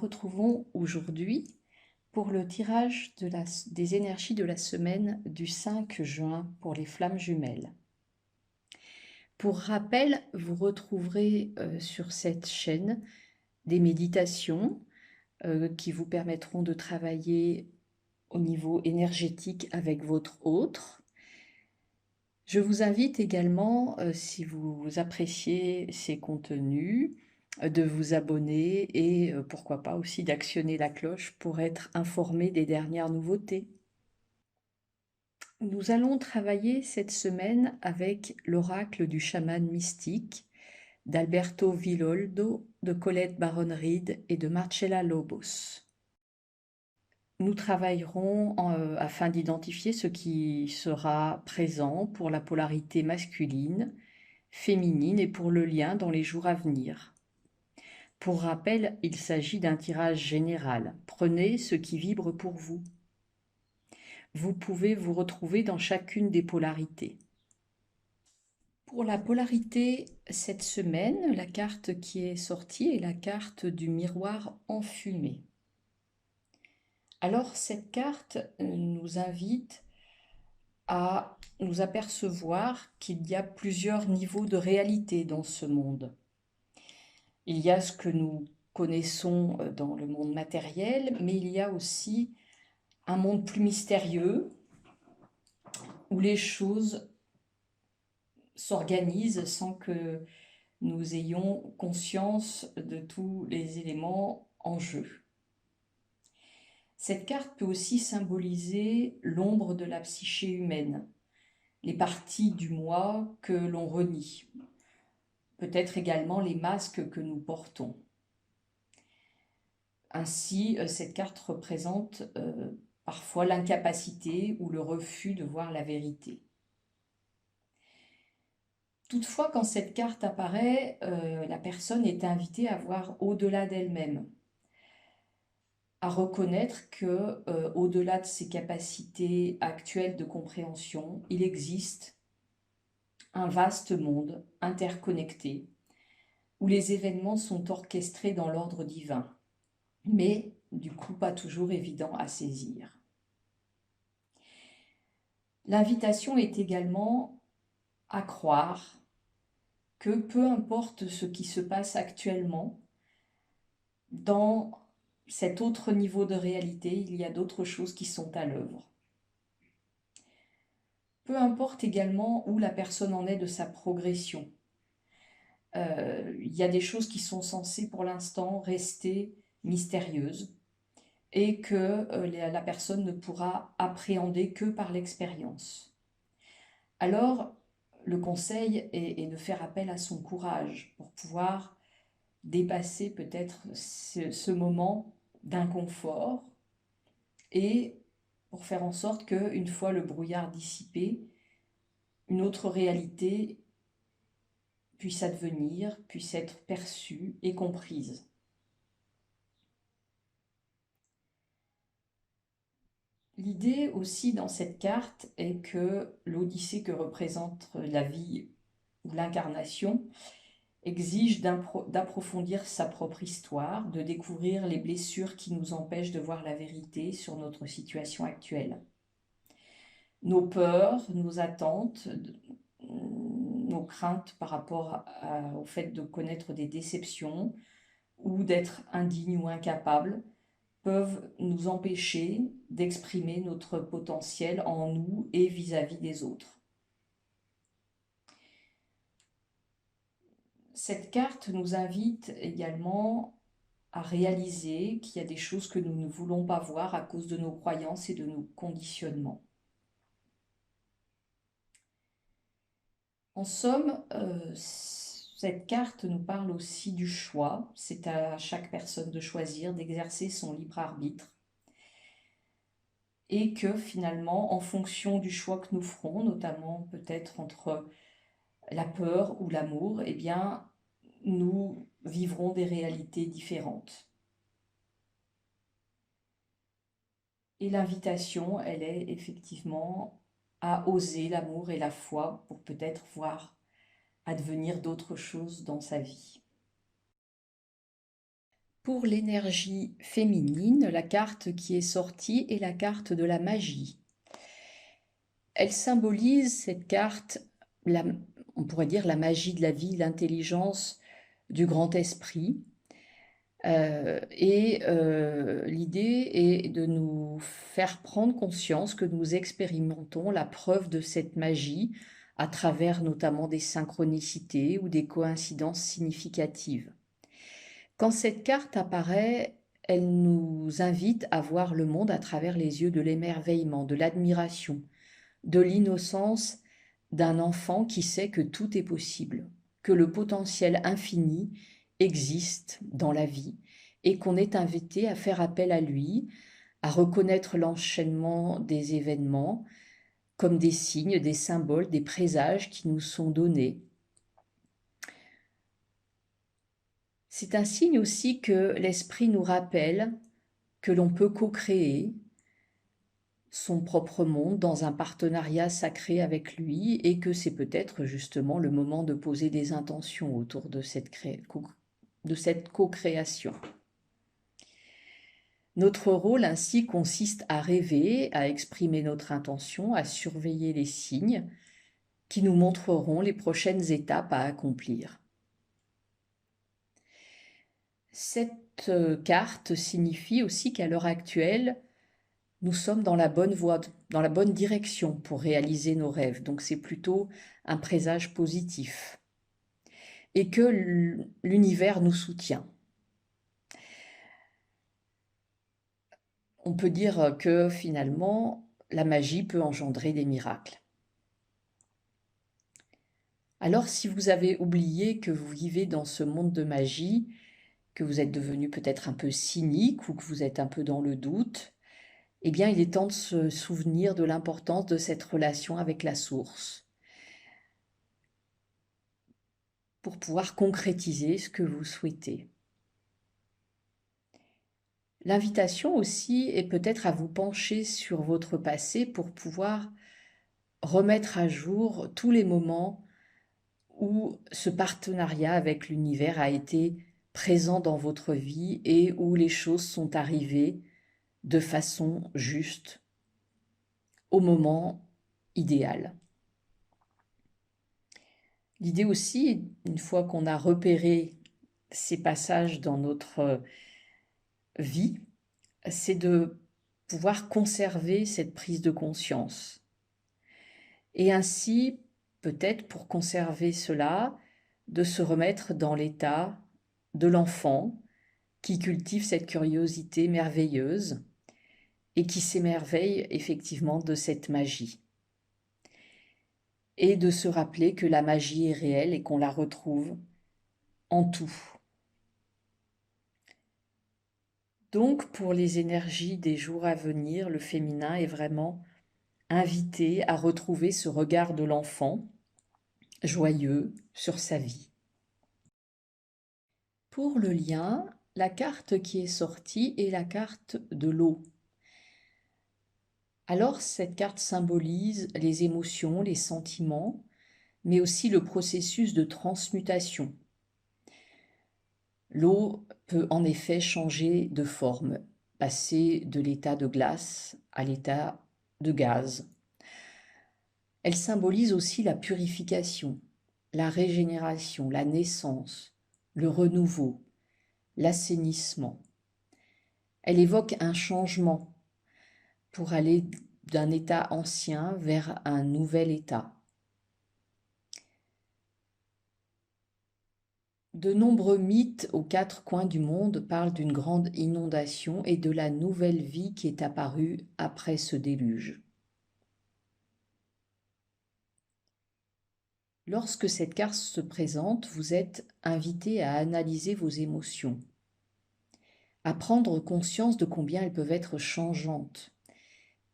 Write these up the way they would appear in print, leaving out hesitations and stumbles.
retrouvons aujourd'hui pour le tirage des énergies de la semaine du 5 juin pour les flammes jumelles. Pour rappel, vous retrouverez sur cette chaîne des méditations qui vous permettront de travailler au niveau énergétique avec votre autre. Je vous invite également, si vous appréciez ces contenus, de vous abonner et pourquoi pas aussi d'actionner la cloche pour être informé des dernières nouveautés. Nous allons travailler cette semaine avec l'oracle du chaman mystique d'Alberto Villoldo, de Colette Baron-Reid et de Marcella Lobos. Nous travaillerons afin d'identifier ce qui sera présent pour la polarité masculine, féminine et pour le lien dans les jours à venir. Pour rappel, il s'agit d'un tirage général. Prenez ce qui vibre pour vous. Vous pouvez vous retrouver dans chacune des polarités. Pour la polarité cette semaine, la carte qui est sortie est la carte du miroir enfumé. Alors cette carte nous invite à nous apercevoir qu'il y a plusieurs niveaux de réalité dans ce monde. Il y a ce que nous connaissons dans le monde matériel, mais il y a aussi un monde plus mystérieux où les choses s'organisent sans que nous ayons conscience de tous les éléments en jeu. Cette carte peut aussi symboliser l'ombre de la psyché humaine, les parties du moi que l'on renie, peut-être également les masques que nous portons. Ainsi, cette carte représente parfois l'incapacité ou le refus de voir la vérité. Toutefois, quand cette carte apparaît, la personne est invitée à voir au-delà d'elle-même, à reconnaître que, au-delà de ses capacités actuelles de compréhension, il existe un vaste monde interconnecté où les événements sont orchestrés dans l'ordre divin, mais du coup pas toujours évident à saisir. L'invitation est également à croire que peu importe ce qui se passe actuellement, dans cet autre niveau de réalité, il y a d'autres choses qui sont à l'œuvre. Peu importe également où la personne en est de sa progression. Il y a des choses qui sont censées pour l'instant rester mystérieuses et que la personne ne pourra appréhender que par l'expérience. Alors, le conseil est de faire appel à son courage pour pouvoir dépasser peut-être ce moment d'inconfort et pour faire en sorte qu'une fois le brouillard dissipé, une autre réalité puisse advenir, puisse être perçue et comprise. L'idée aussi dans cette carte est que l'odyssée que représente la vie ou l'incarnation exige d'approfondir sa propre histoire, de découvrir les blessures qui nous empêchent de voir la vérité sur notre situation actuelle. Nos peurs, nos attentes, nos craintes par rapport au fait de connaître des déceptions ou d'être indigne ou incapable peuvent nous empêcher d'exprimer notre potentiel en nous et vis-à-vis des autres. Cette carte nous invite également à réaliser qu'il y a des choses que nous ne voulons pas voir à cause de nos croyances et de nos conditionnements. En somme, cette carte nous parle aussi du choix. C'est à chaque personne de choisir, d'exercer son libre arbitre. Et que finalement, en fonction du choix que nous ferons, notamment peut-être entre la peur ou l'amour, eh bien, nous vivrons des réalités différentes. Et l'invitation, elle est effectivement à oser l'amour et la foi pour peut-être voir advenir d'autres choses dans sa vie. Pour l'énergie féminine, la carte qui est sortie est la carte de la magie. Elle symbolise, cette carte, on pourrait dire la magie de la vie, l'intelligence du grand esprit. L'idée est de nous faire prendre conscience que nous expérimentons la preuve de cette magie à travers notamment des synchronicités ou des coïncidences significatives. Quand cette carte apparaît, elle nous invite à voir le monde à travers les yeux de l'émerveillement, de l'admiration, de l'innocence d'un enfant qui sait que tout est possible, que le potentiel infini existe dans la vie et qu'on est invité à faire appel à lui, à reconnaître l'enchaînement des événements comme des signes, des symboles, des présages qui nous sont donnés. C'est un signe aussi que l'esprit nous rappelle que l'on peut co-créer son propre monde dans un partenariat sacré avec lui et que c'est peut-être justement le moment de poser des intentions autour de cette co-création. Notre rôle ainsi consiste à rêver, à exprimer notre intention, à surveiller les signes qui nous montreront les prochaines étapes à accomplir. Cette carte signifie aussi qu'à l'heure actuelle, nous sommes dans la bonne voie, dans la bonne direction pour réaliser nos rêves. Donc c'est plutôt un présage positif. Et que l'univers nous soutient. On peut dire que finalement, la magie peut engendrer des miracles. Alors si vous avez oublié que vous vivez dans ce monde de magie, que vous êtes devenu peut-être un peu cynique ou que vous êtes un peu dans le doute, eh bien il est temps de se souvenir de l'importance de cette relation avec la source pour pouvoir concrétiser ce que vous souhaitez. L'invitation aussi est peut-être à vous pencher sur votre passé pour pouvoir remettre à jour tous les moments où ce partenariat avec l'univers a été présent dans votre vie et où les choses sont arrivées de façon juste, au moment idéal. L'idée aussi, une fois qu'on a repéré ces passages dans notre vie, c'est de pouvoir conserver cette prise de conscience. Et ainsi, peut-être pour conserver cela, de se remettre dans l'état de l'enfant qui cultive cette curiosité merveilleuse et qui s'émerveille effectivement de cette magie. Et de se rappeler que la magie est réelle et qu'on la retrouve en tout. Donc, pour les énergies des jours à venir, le féminin est vraiment invité à retrouver ce regard de l'enfant, joyeux, sur sa vie. Pour le lien, la carte qui est sortie est la carte de l'eau. Alors, cette carte symbolise les émotions, les sentiments, mais aussi le processus de transmutation. L'eau peut en effet changer de forme, passer de l'état de glace à l'état de gaz. Elle symbolise aussi la purification, la régénération, la naissance, le renouveau, l'assainissement. Elle évoque un changement pour aller d'un état ancien vers un nouvel état. De nombreux mythes aux quatre coins du monde parlent d'une grande inondation et de la nouvelle vie qui est apparue après ce déluge. Lorsque cette carte se présente, vous êtes invité à analyser vos émotions, à prendre conscience de combien elles peuvent être changeantes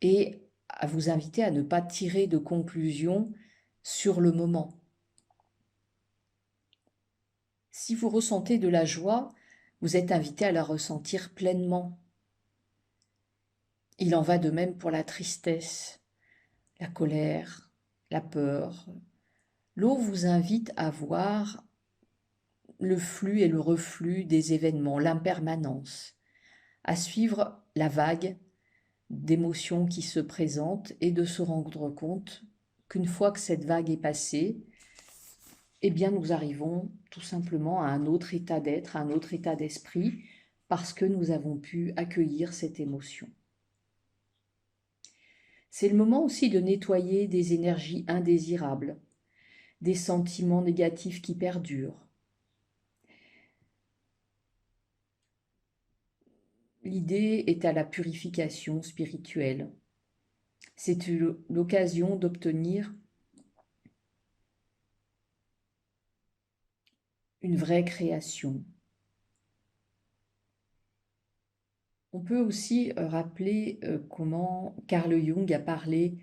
et à vous inviter à ne pas tirer de conclusions sur le moment. Si vous ressentez de la joie, vous êtes invité à la ressentir pleinement. Il en va de même pour la tristesse, la colère, la peur. L'eau vous invite à voir le flux et le reflux des événements, l'impermanence, à suivre la vague d'émotions qui se présentent et de se rendre compte qu'une fois que cette vague est passée, eh bien nous arrivons tout simplement à un autre état d'être, à un autre état d'esprit, parce que nous avons pu accueillir cette émotion. C'est le moment aussi de nettoyer des énergies indésirables, des sentiments négatifs qui perdurent. L'idée est à la purification spirituelle. C'est l'occasion d'obtenir une vraie création. On peut aussi rappeler comment Carl Jung a parlé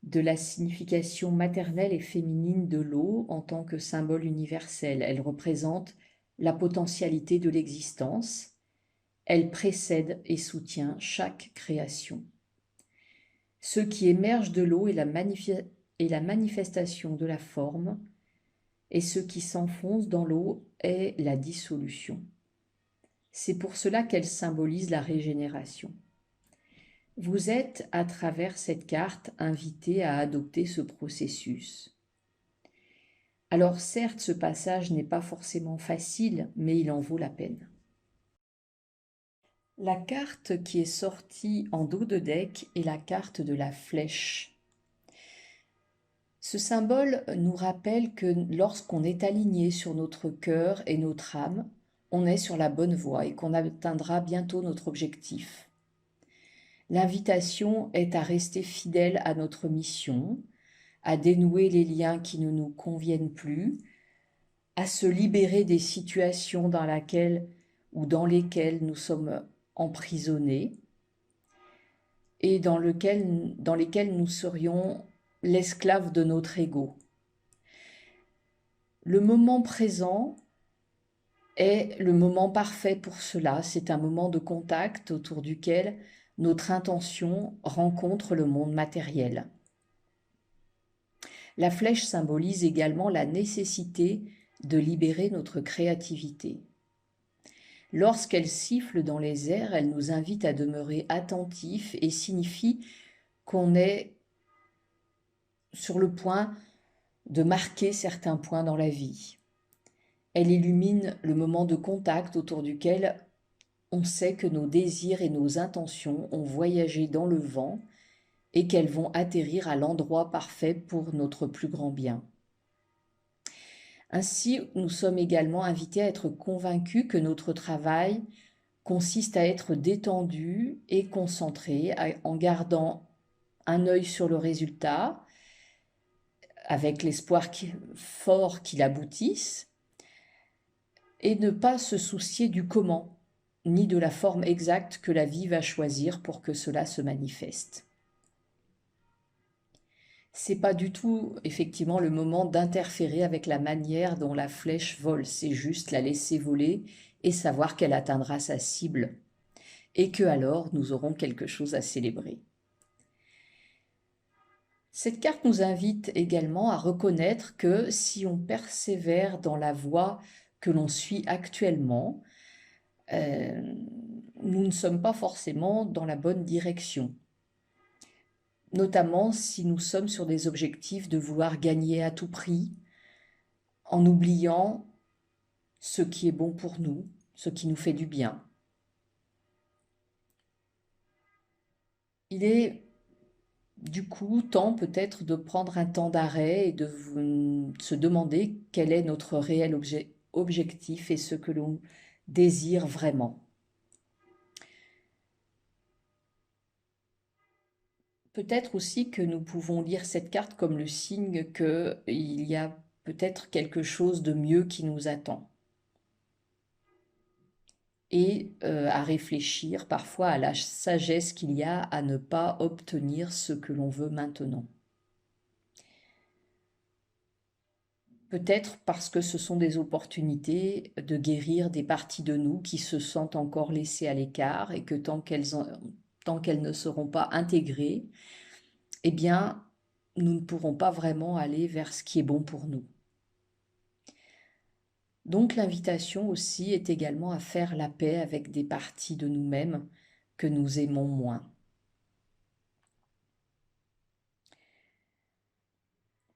de la signification maternelle et féminine de l'eau en tant que symbole universel. Elle représente la potentialité de l'existence. Elle précède et soutient chaque création. Ce qui émerge de l'eau est la manifestation de la forme, et ce qui s'enfonce dans l'eau est la dissolution. C'est pour cela qu'elle symbolise la régénération. Vous êtes, à travers cette carte, invité à adopter ce processus. Alors certes, ce passage n'est pas forcément facile, mais il en vaut la peine. La carte qui est sortie en dos de deck est la carte de la flèche. Ce symbole nous rappelle que lorsqu'on est aligné sur notre cœur et notre âme, on est sur la bonne voie et qu'on atteindra bientôt notre objectif. L'invitation est à rester fidèle à notre mission, à dénouer les liens qui ne nous conviennent plus, à se libérer des situations dans lesquelles nous sommes emprisonnés et dans lesquelles nous serions l'esclave de notre ego. Le moment présent est le moment parfait pour cela. C'est un moment de contact autour duquel notre intention rencontre le monde matériel. La flèche symbolise également la nécessité de libérer notre créativité. Lorsqu'elle siffle dans les airs, elle nous invite à demeurer attentifs et signifie qu'on est sur le point de marquer certains points dans la vie. Elle illumine le moment de contact autour duquel on sait que nos désirs et nos intentions ont voyagé dans le vent et qu'elles vont atterrir à l'endroit parfait pour notre plus grand bien. Ainsi, nous sommes également invités à être convaincus que notre travail consiste à être détendu et concentré en gardant un œil sur le résultat, avec l'espoir fort qu'il aboutisse, et ne pas se soucier du comment, ni de la forme exacte que la vie va choisir pour que cela se manifeste. C'est pas du tout, effectivement, le moment d'interférer avec la manière dont la flèche vole, c'est juste la laisser voler et savoir qu'elle atteindra sa cible, et que alors nous aurons quelque chose à célébrer. Cette carte nous invite également à reconnaître que si on persévère dans la voie que l'on suit actuellement, nous ne sommes pas forcément dans la bonne direction. Notamment si nous sommes sur des objectifs de vouloir gagner à tout prix, en oubliant ce qui est bon pour nous, ce qui nous fait du bien. Il est du coup temps peut-être de prendre un temps d'arrêt et de se demander quel est notre réel objectif et ce que l'on désire vraiment. Peut-être aussi que nous pouvons lire cette carte comme le signe qu'il y a peut-être quelque chose de mieux qui nous attend. Et à réfléchir parfois à la sagesse qu'il y a à ne pas obtenir ce que l'on veut maintenant. Peut-être parce que ce sont des opportunités de guérir des parties de nous qui se sentent encore laissées à l'écart et que tant qu'elles ne seront pas intégrées, eh bien, nous ne pourrons pas vraiment aller vers ce qui est bon pour nous. Donc l'invitation aussi est également à faire la paix avec des parties de nous-mêmes que nous aimons moins.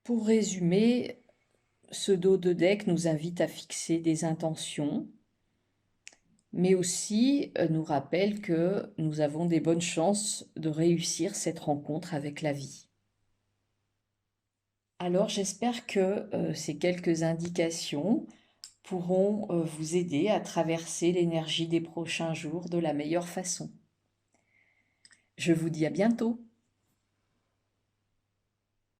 Pour résumer, ce dos de deck nous invite à fixer des intentions, mais aussi nous rappelle que nous avons des bonnes chances de réussir cette rencontre avec la vie. Alors j'espère que ces quelques indications pourront vous aider à traverser l'énergie des prochains jours de la meilleure façon. Je vous dis à bientôt.